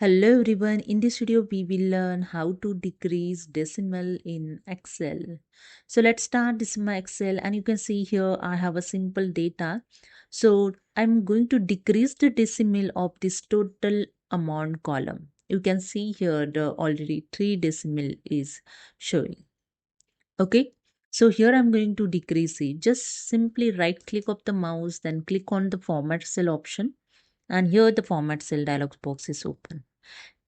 Hello everyone, in this video we will learn how to decrease decimal in Excel. So let's start. This is my Excel and you can see here I have a simple data. So I'm going to decrease the decimal of this total amount column. You can see here the already 3 decimal is showing. Okay. So here I'm going to decrease it. Just simply right click of the mouse, then click on the format cell option, and here the format cell dialog box is open.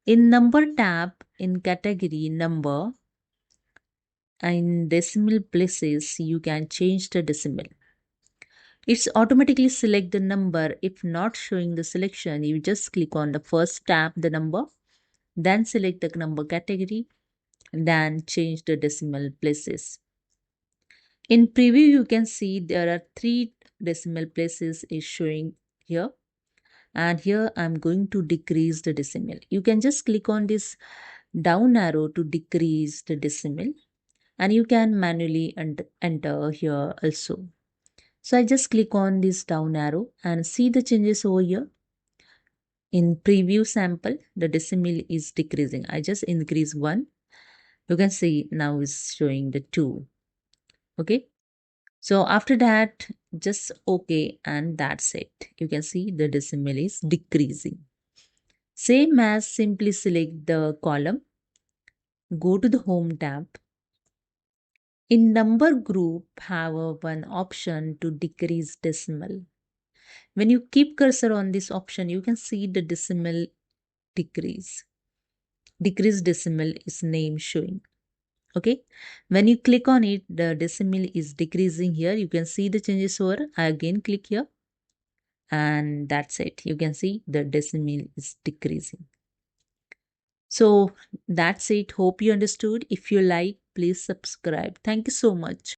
In number tab, in category number, in decimal places, you can change the decimal. It's automatically select the number. If not showing the selection, you just click on the first tab, the number, then select the number category, then change the decimal places. In preview, you can see there are 3 decimal places is showing here. And here I'm going to decrease the decimal. You can just click on this down arrow to decrease the decimal, and you can manually enter here also. So I just click on this down arrow and see the changes over here. In preview sample, the decimal is decreasing. I just increase 1. You can see now is showing the 2. Okay. So after that, just okay, and that's it. You can see the decimal is decreasing. Same as simply select the column, go to the home tab. In number group, have one option to decrease decimal. When you keep cursor on this option, you can see the decimal decrease. Decrease decimal is name showing. Okay. When you click on it, the decimal is decreasing here. You can see the changes over. I again click here, and that's it. You can see the decimal is decreasing. So that's it. Hope you understood. If you like, please subscribe. Thank you so much.